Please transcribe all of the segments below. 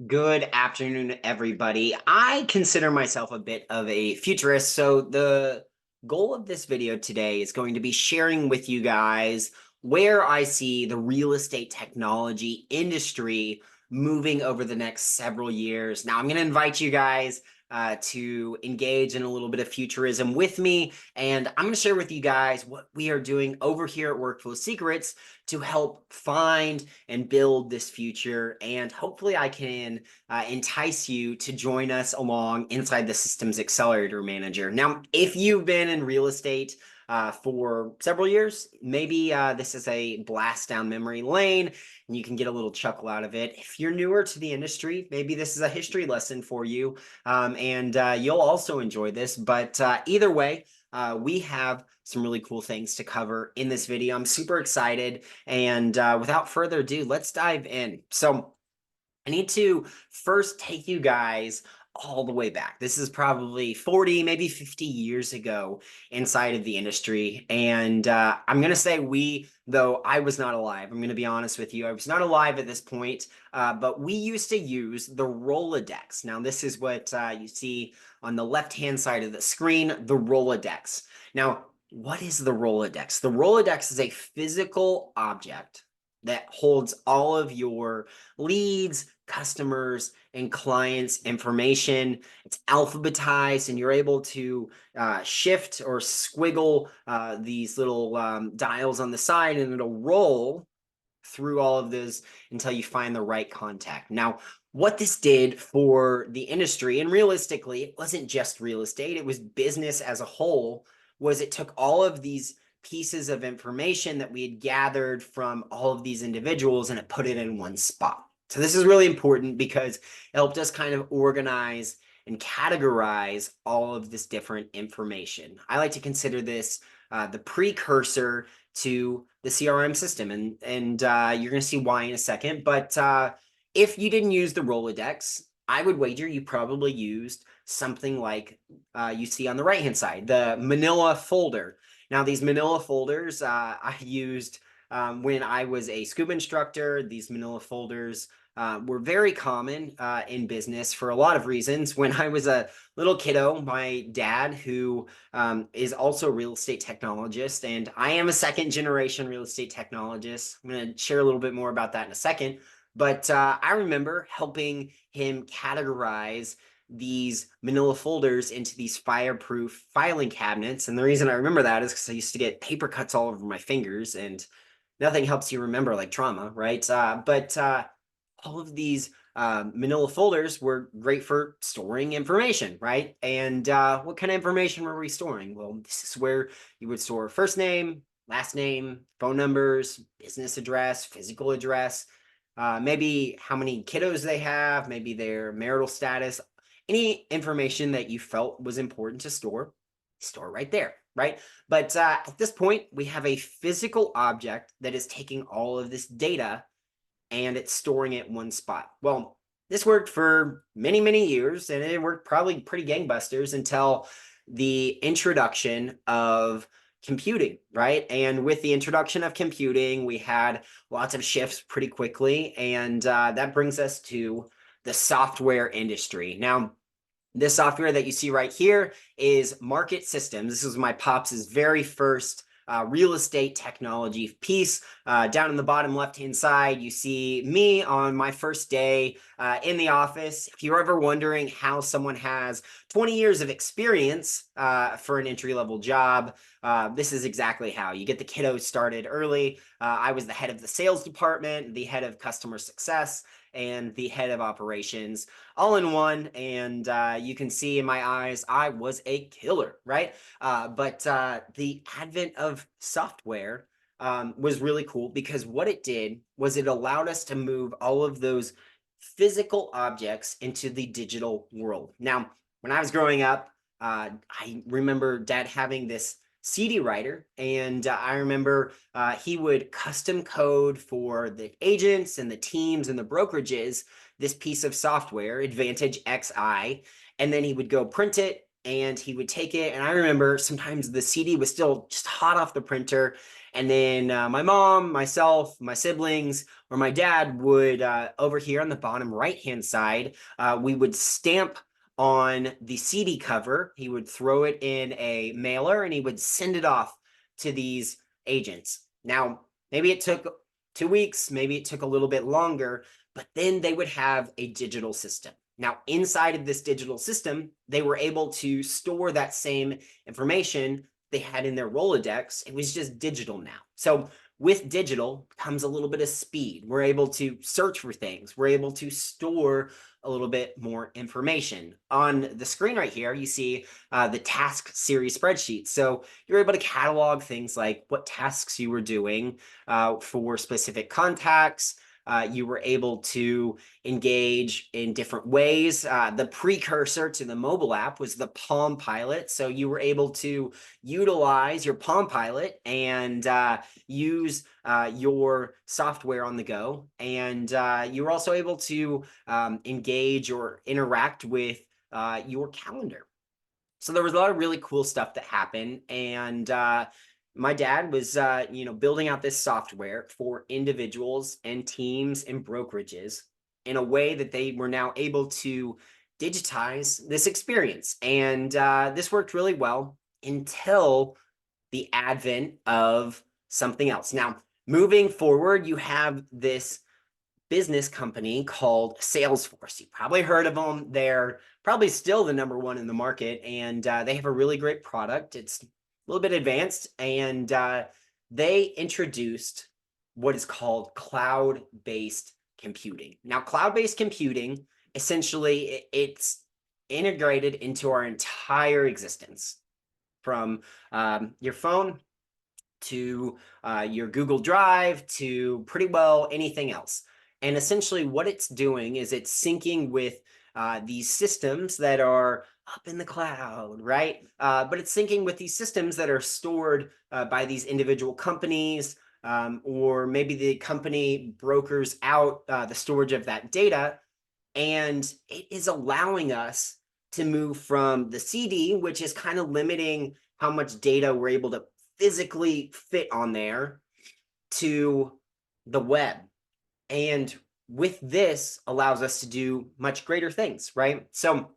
Good afternoon, everybody. I consider myself a bit of a futurist, so the goal of this video today is going to be sharing with you guys where I see the real estate technology industry moving over the next several years. Now, I'm going to invite you guys to engage in a little bit of futurism with me, and I'm going to share with you guys what we are doing over here at Workflow Secrets to help find and build this future. And hopefully I can entice you to join us along inside the Systems Accelerator Manager. Now, if you've been in real estate for several years, maybe this is a blast down memory lane and you can get a little chuckle out of it. If you're newer to the industry, maybe this is a history lesson for you, and you'll also enjoy this. But either way, we have some really cool things to cover in this video. I'm super excited. And without further ado, let's dive in. So I need to first take you guys all the way back. This is probably 40, maybe 50 years ago inside of the industry. And I'm going to say we, though I was not alive. I'm going to be honest with you. I was not alive at this point, but we used to use the Rolodex. Now, this is what you see on the left-hand side of the screen, the Rolodex. Now, what is the Rolodex? The Rolodex is a physical object that holds all of your leads, customers, and clients' information. It's alphabetized, and you're able to shift or squiggle these little dials on the side, and it'll roll through all of those until you find the right contact. Now, what this did for the industry, and realistically, it wasn't just real estate, it was business as a whole, was it took all of these pieces of information that we had gathered from all of these individuals and it put it in one spot. So this is really important because it helped us kind of organize and categorize all of this different information. I like to consider this the precursor to the CRM system, and you're going to see why in a second. But if you didn't use the Rolodex, I would wager you probably used something like you see on the right-hand side, the Manila folder. Now, these Manila folders I used when I was a scuba instructor. These Manila folders were very common in business for a lot of reasons. When I was a little kiddo, my dad, who is also a real estate technologist, and I am a second generation real estate technologist. I'm going to share a little bit more about that in a second. But I remember helping him categorize these manila folders into these fireproof filing cabinets. And the reason I remember that is because I used to get paper cuts all over my fingers, and nothing helps you remember like trauma, right? But all of these manila folders were great for storing information, right? And what kind of information were we storing? Well, this is where you would store first name, last name, phone numbers, business address, physical address, maybe how many kiddos they have, maybe their marital status, any information that you felt was important to store right there, right? But at this point, we have a physical object that is taking all of this data and it's storing it in one spot. Well, this worked for many, many years, and it worked probably pretty gangbusters until the introduction of computing, right? And with the introduction of computing, we had lots of shifts pretty quickly, and that brings us to the software industry. Now, this software that you see right here is Market Systems. This was my pop's very first real estate technology piece. Down in the bottom left-hand side, you see me on my first day in the office. If you're ever wondering how someone has 20 years of experience for an entry-level job, this is exactly how. You get the kiddos started early. I was the head of the sales department, the head of customer success, and the head of operations all in one. And you can see in my eyes, I was a killer, right? But the advent of software was really cool because what it did was it allowed us to move all of those physical objects into the digital world. Now, when I was growing up, I remember Dad having this CD writer, and I remember he would custom code for the agents and the teams and the brokerages this piece of software, Advantage XI, and then he would go print it and he would take it. And I remember sometimes the CD was still just hot off the printer, And then my mom, myself, my siblings, or my dad would, over here on the bottom right-hand side, we would stamp on the CD cover. He would throw it in a mailer and he would send it off to these agents. Now, maybe it took 2 weeks, maybe it took a little bit longer, but then they would have a digital system. Now, inside of this digital system, they were able to store that same information they had in their Rolodex. It was just digital now. So with digital comes a little bit of speed. We're able to search for things. We're able to store a little bit more information. On the screen right here, you see the task series spreadsheet. So you're able to catalog things like what tasks you were doing for specific contacts. You were able to engage in different ways. The precursor to the mobile app was the Palm Pilot. So you were able to utilize your Palm Pilot and use your software on the go. And you were also able to engage or interact with your calendar. So there was a lot of really cool stuff that happened. And my dad was, building out this software for individuals and teams and brokerages in a way that they were now able to digitize this experience. And this worked really well until the advent of something else. Now, moving forward, you have this business company called Salesforce. You probably heard of them. They're probably still the number one in the market, and they have a really great product. It's a little bit advanced, and they introduced what is called cloud-based computing. Now, cloud-based computing, essentially, it's integrated into our entire existence, from your phone to your Google Drive to pretty well anything else. And essentially what it's doing is it's syncing with these systems that are up in the cloud, right? But it's syncing with these systems that are stored by these individual companies, or maybe the company brokers out the storage of that data. And it is allowing us to move from the CD, which is kind of limiting how much data we're able to physically fit on there, to the web. And with this allows us to do much greater things, right? So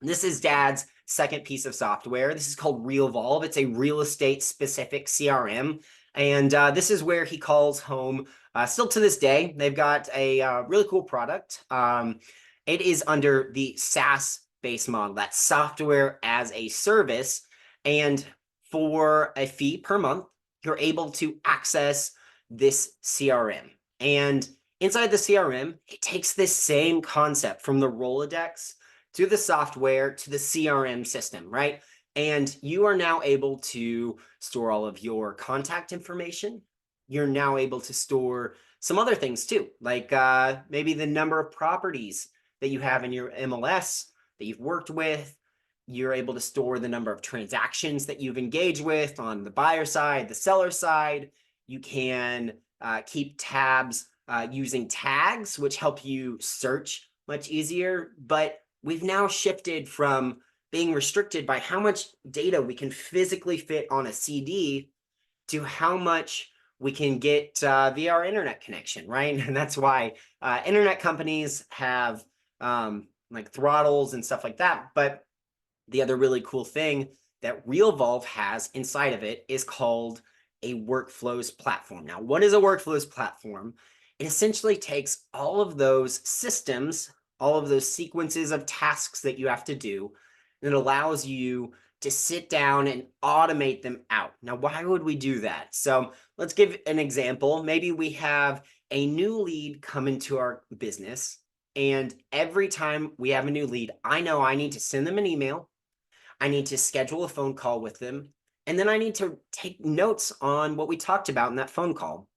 this is Dad's second piece of software. This is called Revolve. It's a real estate specific CRM. And this is where he calls home. Still to this day, they've got a really cool product. It is under the SaaS-based model, that's software as a service. And for a fee per month, you're able to access this CRM. And inside the CRM, it takes this same concept from the Rolodex to the software to the CRM system, right? And you are now able to store all of your contact information. You're now able to store some other things too, like maybe the number of properties that you have in your MLS that you've worked with. You're able to store the number of transactions that you've engaged with on the buyer side, the seller side. You can keep tabs using tags, which help you search much easier. But we've now shifted from being restricted by how much data we can physically fit on a CD to how much we can get via our internet connection, right? And that's why internet companies have like throttles and stuff like that. But the other really cool thing that Revolve has inside of it is called a workflows platform. Now, what is a workflows platform? It essentially takes all of those systems, all of those sequences of tasks that you have to do, and it allows you to sit down and automate them out. Now, why would we do that? So let's give an example. Maybe we have a new lead come into our business, and every time we have a new lead, I know I need to send them an email. I need to schedule a phone call with them, and then I need to take notes on what we talked about in that phone call.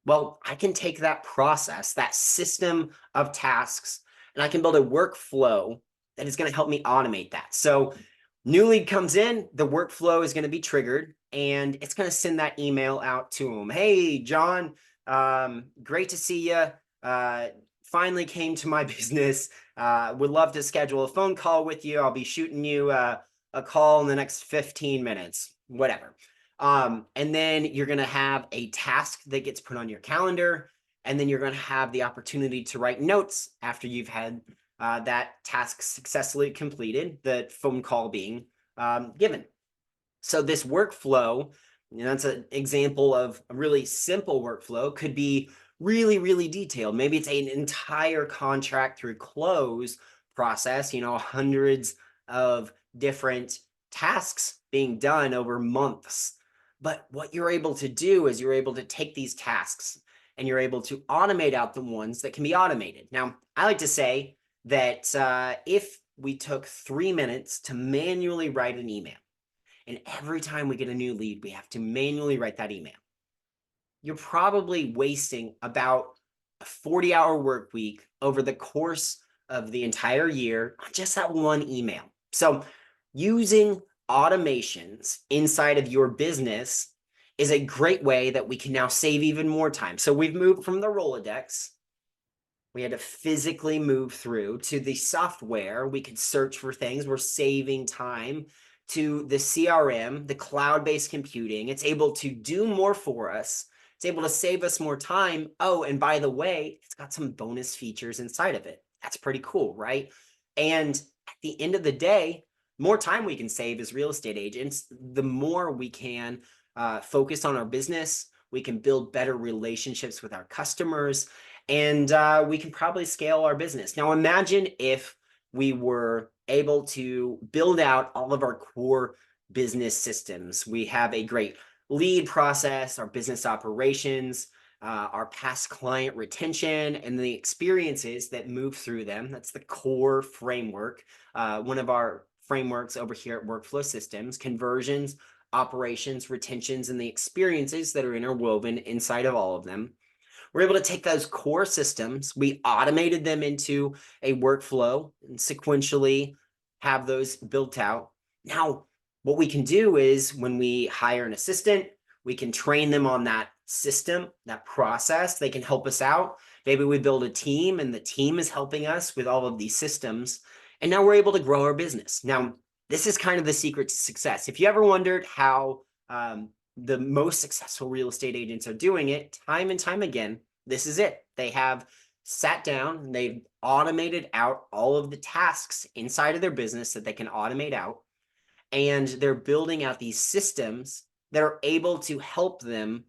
Well, I can take that process, that system of tasks, and I can build a workflow that is going to help me automate that. So new lead comes in, the workflow is going to be triggered, and it's going to send that email out to them. Hey, John, great to see you. Finally came to my business. Would love to schedule a phone call with you. I'll be shooting you a call in the next 15 minutes, whatever. And then you're going to have a task that gets put on your calendar. And then you're going to have the opportunity to write notes after you've had that task successfully completed, the phone call being given. So this workflow, that's an example of a really simple workflow, could be really, really detailed. Maybe it's an entire contract through close process, hundreds of different tasks being done over months. But what you're able to do is you're able to take these tasks and you're able to automate out the ones that can be automated. Now, I like to say that if we took 3 minutes to manually write an email, and every time we get a new lead, we have to manually write that email, you're probably wasting about a 40-hour work week over the course of the entire year on just that one email. So using automations inside of your business is a great way that we can now save even more time. So we've moved from the Rolodex. We had to physically move through to the software. We could search for things. We're saving time to the CRM, the cloud-based computing. It's able to do more for us. It's able to save us more time. Oh, and by the way, it's got some bonus features inside of it. That's pretty cool, right? And at the end of the day, more time we can save as real estate agents, the more we can focus on our business. We can build better relationships with our customers, and we can probably scale our business. Now, imagine if we were able to build out all of our core business systems. We have a great lead process, our business operations, our past client retention, and the experiences that move through them. That's the core framework. One of our frameworks over here at Workflow Systems: conversions, operations, retentions, and the experiences that are interwoven inside of all of them. We're able to take those core systems, we automated them into a workflow and sequentially have those built out. Now, what we can do is when we hire an assistant, we can train them on that system, that process. They can help us out. Maybe we build a team and the team is helping us with all of these systems. And now we're able to grow our business. Now, this is kind of the secret to success. If you ever wondered how the most successful real estate agents are doing it time and time again, this is it. They have sat down, they've automated out all of the tasks inside of their business that they can automate out, and they're building out these systems that are able to help them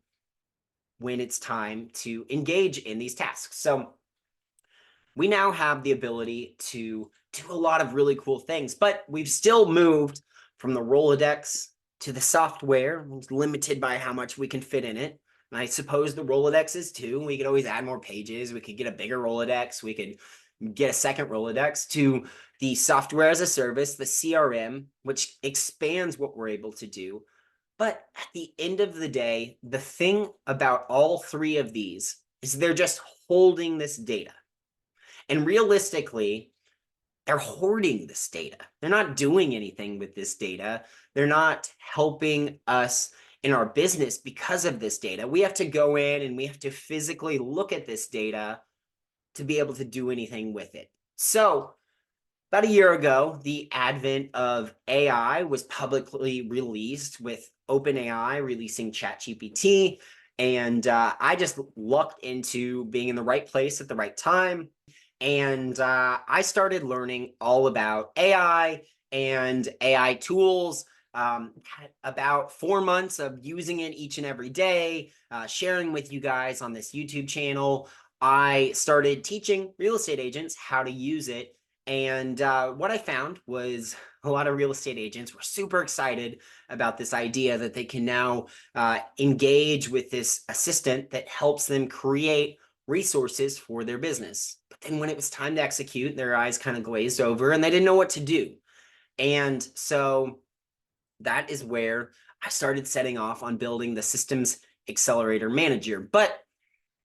when it's time to engage in these tasks. So we now have the ability to do a lot of really cool things, but we've still moved from the Rolodex to the software. It's limited by how much we can fit in it. And I suppose the Rolodex is too. We could always add more pages. We could get a bigger Rolodex. We could get a second Rolodex, to the software as a service, the CRM, which expands what we're able to do. But at the end of the day, the thing about all three of these is they're just holding this data. And realistically, they're hoarding this data. They're not doing anything with this data. They're not helping us in our business because of this data. We have to go in and we have to physically look at this data to be able to do anything with it. So about a year ago, the advent of AI was publicly released, with OpenAI releasing ChatGPT. And I just lucked into being in the right place at the right time. And I started learning all about AI and AI tools. Had about 4 months of using it each and every day, sharing with you guys on this YouTube channel. I started teaching real estate agents how to use it. And what I found was a lot of real estate agents were super excited about this idea that they can now engage with this assistant that helps them create resources for their business. But then when it was time to execute, their eyes kind of glazed over and they didn't know what to do. And so that is where I started setting off on building the Systems Accelerator Manager. But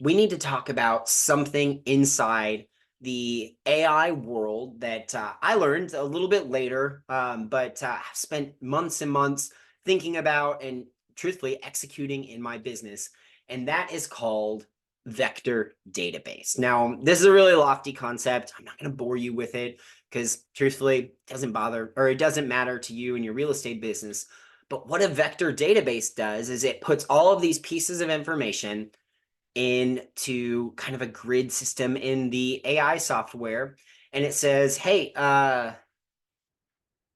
we need to talk about something inside the AI world that I learned a little bit later, but I've spent months and months thinking about and truthfully executing in my business. And that is called vector database. Now, this is a really lofty concept. I'm not going to bore you with it because truthfully, it doesn't matter to you and your real estate business. But what a vector database does is it puts all of these pieces of information into kind of a grid system in the AI software, and it says, hey,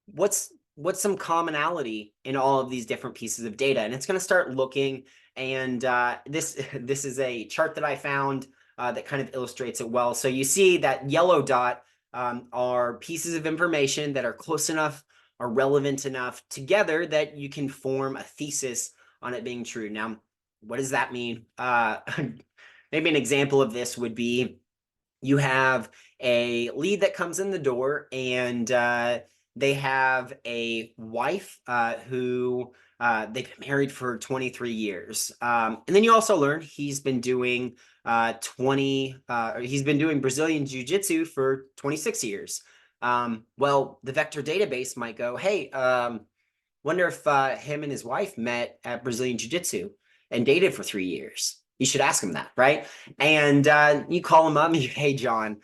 what's some commonality in all of these different pieces of data? And it's going to start looking, and this this is a chart that I found that kind of illustrates it well. So you see that yellow dot are pieces of information that are close enough, are relevant enough together that you can form a thesis on it being true. Now, what does that mean? Maybe an example of this would be you have a lead that comes in the door, and they have a wife who they've been married for 23 years. And then you also learn he's been doing he's been doing Brazilian Jiu-Jitsu for 26 years. Well, the vector database might go, hey, wonder if him and his wife met at Brazilian Jiu-Jitsu and dated for 3 years. You should ask him that, right? And you call him up and you, hey, John,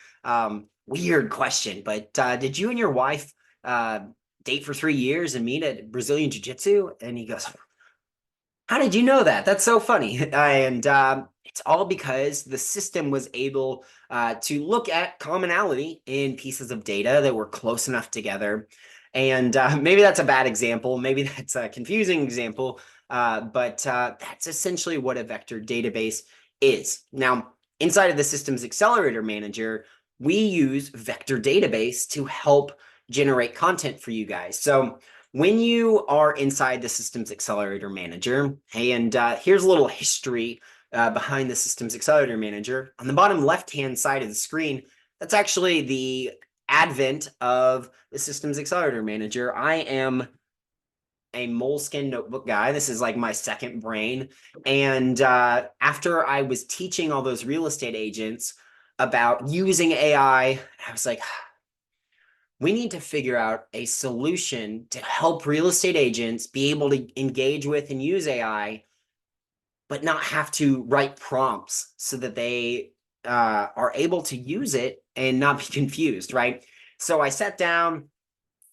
weird question, but did you and your wife date for 3 years and meet at Brazilian Jiu-Jitsu? And he goes, how did you know that? That's so funny. And it's all because the system was able to look at commonality in pieces of data that were close enough together. And maybe that's a bad example. Maybe that's a confusing example. But that's essentially what a vector database is. Now, inside of the Systems Accelerator Manager, we use vector database to help generate content for you guys. So when you are inside the Systems Accelerator Manager, and here's a little history behind the Systems Accelerator Manager. On the bottom left-hand side of the screen, that's actually the advent of the Systems Accelerator Manager. I am a Moleskine notebook guy. This is like my second brain. And after I was teaching all those real estate agents about using AI, I was like, we need to figure out a solution to help real estate agents be able to engage with and use AI, but not have to write prompts so that they are able to use it and not be confused, right? So I sat down,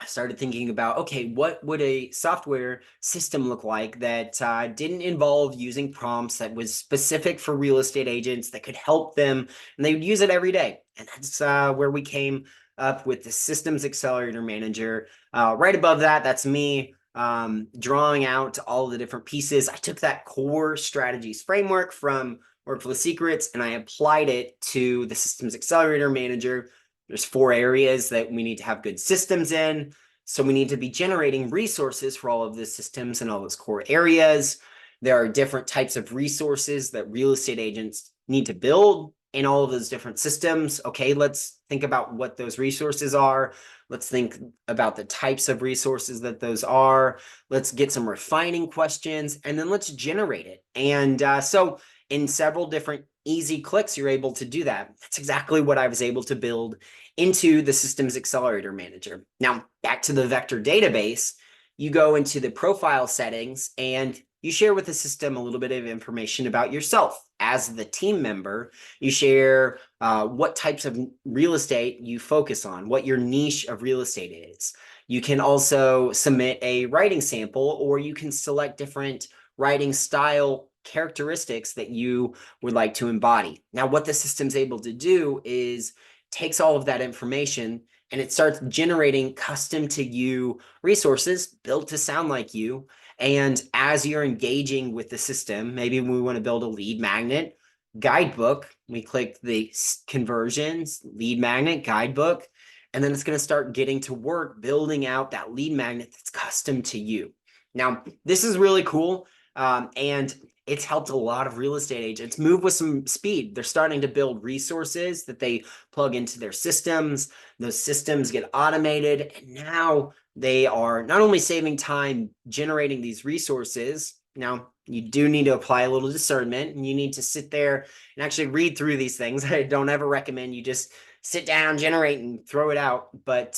I started thinking about, okay, what would a software system look like that didn't involve using prompts, that was specific for real estate agents, that could help them, and they would use it every day. And that's where we came up with the Systems Accelerator Manager. Right above that, that's me drawing out all the different pieces. I took that core strategies framework from Workflow Secrets and I applied it to the Systems Accelerator Manager. There's 4 areas that we need to have good systems in. So we need to be generating resources for all of the systems and all those core areas. There are different types of resources that real estate agents need to build in all of those different systems. Okay, let's think about what those resources are. Let's think about the types of resources that those are. Let's get some refining questions, and then let's generate it. And so in several different easy clicks, you're able to do that. That's exactly what I was able to build into the Systems Accelerator Manager. Now, back to the vector database, you go into the profile settings and you share with the system a little bit of information about yourself. As the team member, you share what types of real estate you focus on, what your niche of real estate is. You can also submit a writing sample, or you can select different writing style characteristics that you would like to embody. Now, what the system's able to do is takes all of that information and it starts generating custom to you resources built to sound like you. And as you're engaging with the system, maybe we want to build a lead magnet, Guidebook, we click the conversions, lead magnet, Guidebook, and then it's going to start getting to work building out that lead magnet that's custom to you. Now, this is really cool. And it's helped a lot of real estate agents move with some speed. They're starting to build resources that they plug into their systems. Those systems get automated, and now they are not only saving time generating these resources. Now, you do need to apply a little discernment, and you need to sit there and actually read through these things. I don't ever recommend you just sit down, generate, and throw it out. But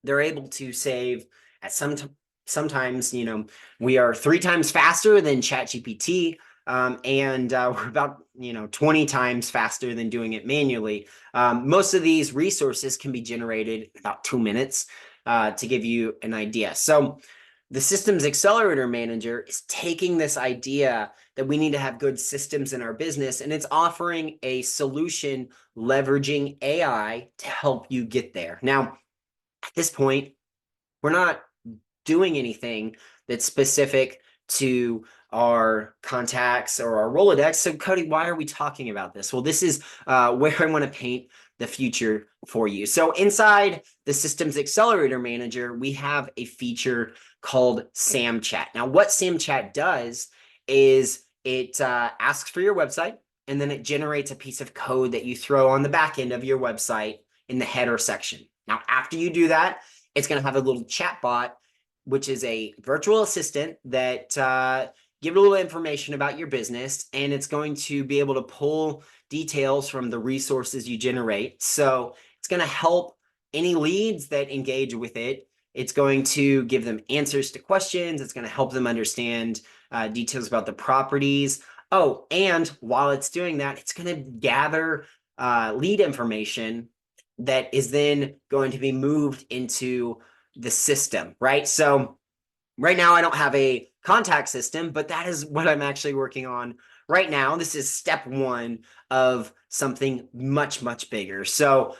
they're able to save at sometimes, we are 3 times faster than ChatGPT, and we're about 20 times faster than doing it manually. Most of these resources can be generated in about 2 minutes, to give you an idea. So The Systems Accelerator Manager is taking this idea that we need to have good systems in our business, and it's offering a solution leveraging AI to help you get there. Now, at this point, we're not doing anything that's specific to our contacts or our Rolodex. So, Cody, why are we talking about this? Well, this is where I want to paint the future for you. So, inside the Systems Accelerator Manager, we have a feature called SAM Chat. Now, what SAM Chat does is it asks for your website, and then it generates a piece of code that you throw on the back end of your website in the header section. Now, after you do that, it's going to have a little chat bot, which is a virtual assistant that give a little information about your business, and it's going to be able to pull details from the resources you generate. So it's going to help any leads that engage with it. It's going to give them answers to questions. It's going to help them understand details about the properties. Oh, and while it's doing that, it's going to gather lead information that is then going to be moved into the system, right? So right now I don't have a contact system, but that is what I'm actually working on right now. This is step one of something much, much bigger. So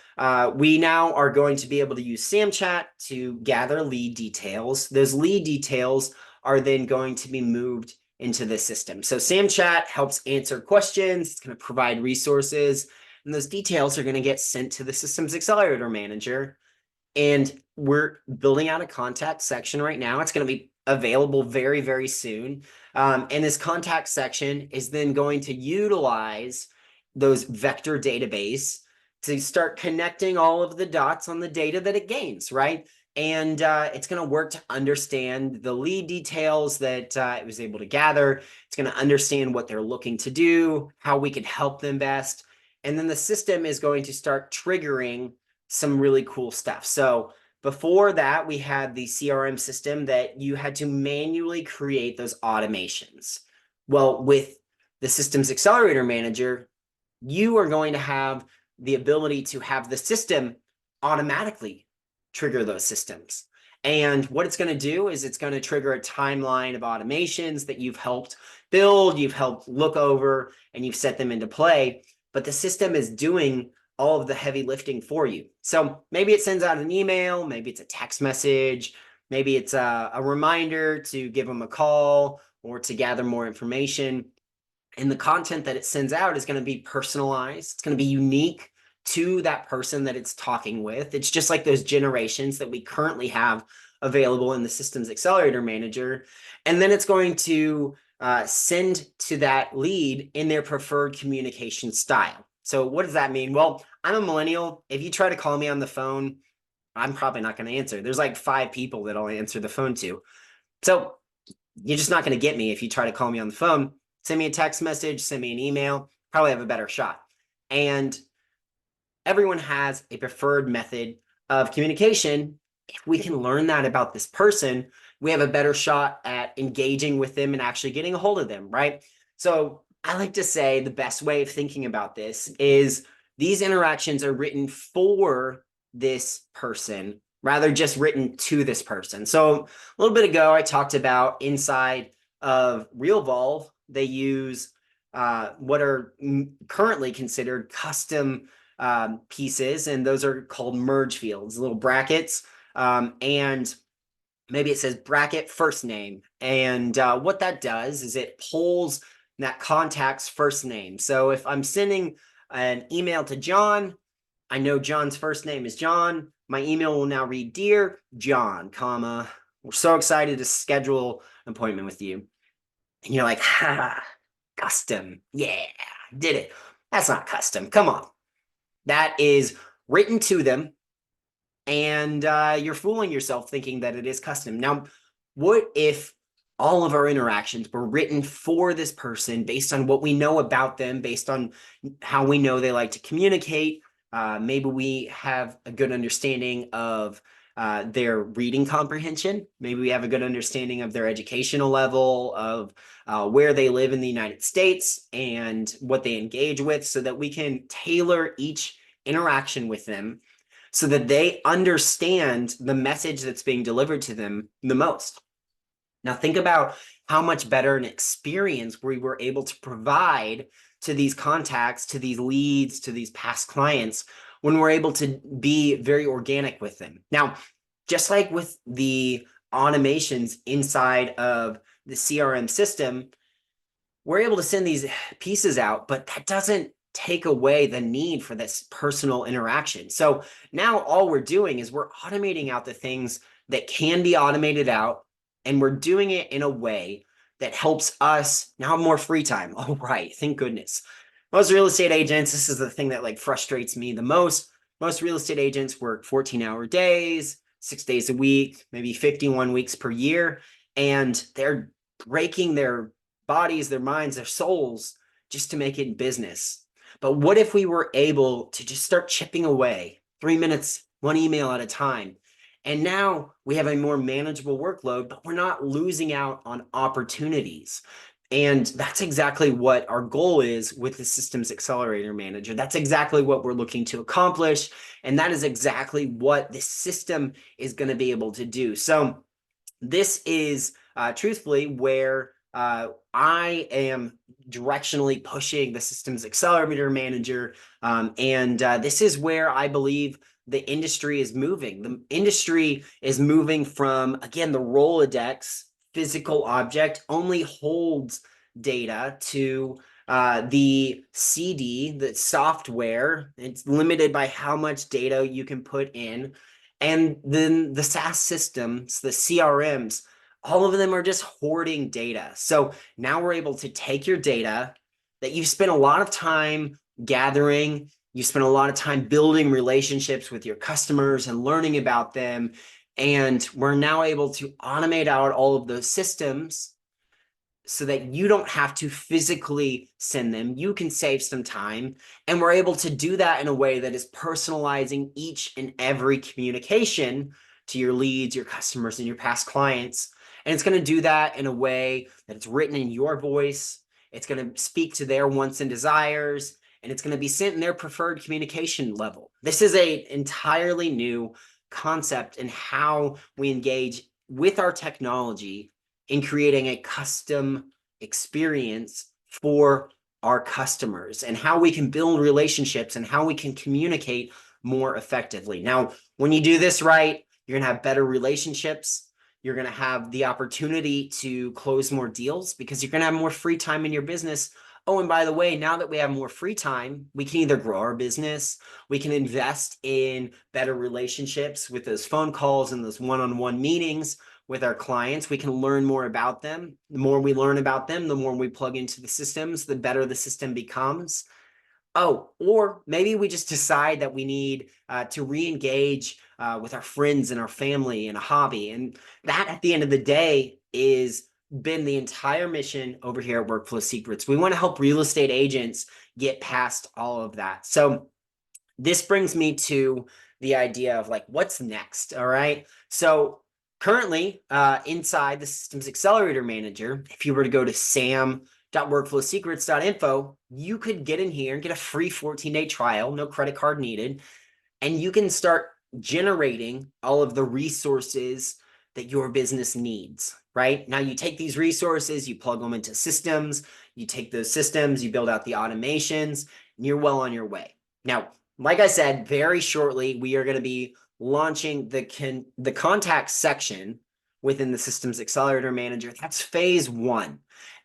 we now are going to be able to use SamChat to gather lead details. Those lead details are then going to be moved into the system. So SamChat helps answer questions. It's going to provide resources, and those details are going to get sent to the Systems Accelerator Manager. And we're building out a contact section right now. It's going to be available very, very soon. And this contact section is then going to utilize those vector database to start connecting all of the dots on the data that it gains, right? And it's going to work to understand the lead details that it was able to gather. It's going to understand what they're looking to do, how we can help them best. And then the system is going to start triggering some really cool stuff. So before that, we had the CRM system that you had to manually create those automations. Well, with the Systems Accelerator Manager, you are going to have the ability to have the system automatically trigger those systems. And what it's going to do is it's going to trigger a timeline of automations that you've helped build, you've helped look over, and you've set them into play. But the system is doing all of the heavy lifting for you. So maybe it sends out an email, maybe it's a text message, maybe it's a reminder to give them a call or to gather more information. And the content that it sends out is going to be personalized. It's going to be unique to that person that it's talking with. It's just like those generations that we currently have available in the Systems Accelerator Manager. And then it's going to send to that lead in their preferred communication style. So what does that mean? Well, I'm a millennial. If you try to call me on the phone, I'm probably not going to answer. There's like 5 people that I'll answer the phone to. So you're just not going to get me if you try to call me on the phone. Send me a text message, send me an email, probably have a better shot. And everyone has a preferred method of communication. If we can learn that about this person, we have a better shot at engaging with them and actually getting a hold of them, right? So I like to say the best way of thinking about this is these interactions are written for this person rather just written to this person. So a little bit ago, I talked about inside of RealVolve, they use what are currently considered custom pieces, and those are called merge fields, little brackets, and maybe it says bracket first name. And what that does is it pulls that contact's first name. So if I'm sending an email to John, I know John's first name is John. My email will now read, Dear John, comma, we're so excited to schedule an appointment with you. And you're like, ha, custom. Yeah, did it. That's not custom. Come on. That is written to them. And you're fooling yourself thinking that it is custom. Now, what if all of our interactions were written for this person based on what we know about them, based on how we know they like to communicate? Maybe we have a good understanding of their reading comprehension. Maybe we have a good understanding of their educational level, of where they live in the United States and what they engage with, so that we can tailor each interaction with them so that they understand the message that's being delivered to them the most. Now think about how much better an experience we were able to provide to these contacts, to these leads, to these past clients when we're able to be very organic with them. Now, just like with the automations inside of the CRM system, we're able to send these pieces out, but that doesn't take away the need for this personal interaction. So now all we're doing is we're automating out the things that can be automated out, and we're doing it in a way that helps us now have more free time. All right, thank goodness. Most real estate agents, this is the thing that like frustrates me the most. Most real estate agents work 14-hour days, 6 days a week, maybe 51 weeks per year, and they're breaking their bodies, their minds, their souls just to make it in business. But what if we were able to just start chipping away 3 minutes, one email at a time? And now we have a more manageable workload, but we're not losing out on opportunities. And that's exactly what our goal is with the Systems Accelerator Manager. That's exactly what we're looking to accomplish. And that is exactly what this system is going to be able to do. So this is truthfully where I am directionally pushing the Systems Accelerator Manager. And this is where I believe the industry is moving. The industry is moving from, again, the Rolodex physical object only holds data to the CD, the software. It's limited by how much data you can put in. And then the SaaS systems, the CRMs, all of them are just hoarding data. So now we're able to take your data that you've spent a lot of time gathering, you spent a lot of time building relationships with your customers and learning about them. And we're now able to automate out all of those systems so that you don't have to physically send them. You can save some time. And we're able to do that in a way that is personalizing each and every communication to your leads, your customers, and your past clients. And it's going to do that in a way that it's written in your voice. It's going to speak to their wants and desires, and it's going to be sent in their preferred communication level. This is an entirely new concept in how we engage with our technology in creating a custom experience for our customers and how we can build relationships and how we can communicate more effectively. Now, when you do this right, you're going to have better relationships. You're going to have the opportunity to close more deals because you're going to have more free time in your business. Oh, and by the way, now that we have more free time, we can either grow our business, we can invest in better relationships with those phone calls and those one-on-one meetings with our clients. We can learn more about them. The more we learn about them, the more we plug into the systems, the better the system becomes. Oh, or maybe we just decide that we need to re-engage with our friends and our family and a hobby. And that, at the end of the day, is been the entire mission over here at Workflow Secrets. We want to help real estate agents get past all of that. So this brings me to the idea of like, what's next? All right. So currently inside the Systems Accelerator Manager, if you were to go to sam.workflowsecrets.info, you could get in here and get a free 14-day trial, no credit card needed, and you can start generating all of the resources that your business needs, right? Now you take these resources, you plug them into systems, you take those systems, you build out the automations, and you're well on your way. Now, like I said, very shortly, we are going to be launching the contact section within the Systems Accelerator Manager. That's phase one.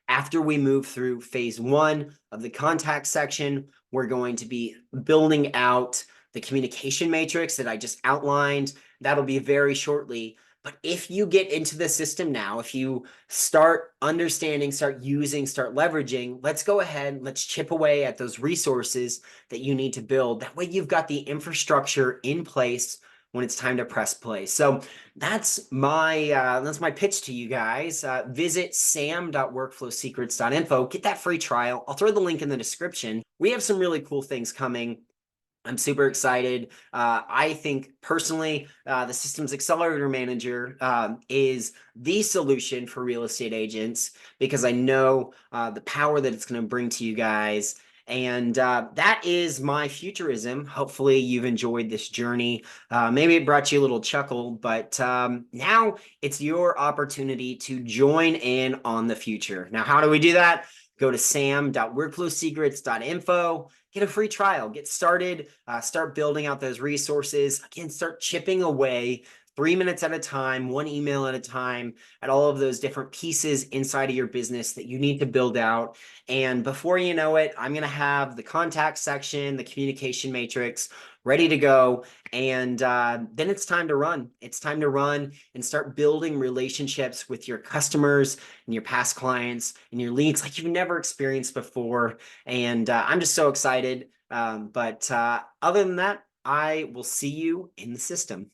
After we move through phase one of the contact section, we're going to be building out the communication matrix that I just outlined. That'll be very shortly. But if you get into the system now, if you start understanding, start using, start leveraging, let's go ahead, let's chip away at those resources that you need to build. That way you've got the infrastructure in place when it's time to press play. So that's my pitch to you guys. Visit sam.workflowsecrets.info, get that free trial. I'll throw the link in the description. We have some really cool things coming. I'm super excited. I think personally, the Systems Accelerator Manager is the solution for real estate agents because I know the power that it's going to bring to you guys. And that is my futurism. Hopefully, you've enjoyed this journey. Maybe it brought you a little chuckle, but now it's your opportunity to join in on the future. Now, how do we do that? Go to sam.workflowsecrets.info, get a free trial, get started, start building out those resources. Again, start chipping away 3 minutes at a time, one email at a time, at all of those different pieces inside of your business that you need to build out. And before you know it, I'm going to have the contact section, the communication matrix ready to go. And then it's time to run. It's time to run and start building relationships with your customers and your past clients and your leads like you've never experienced before. And I'm just so excited. But other than that, I will see you in the system.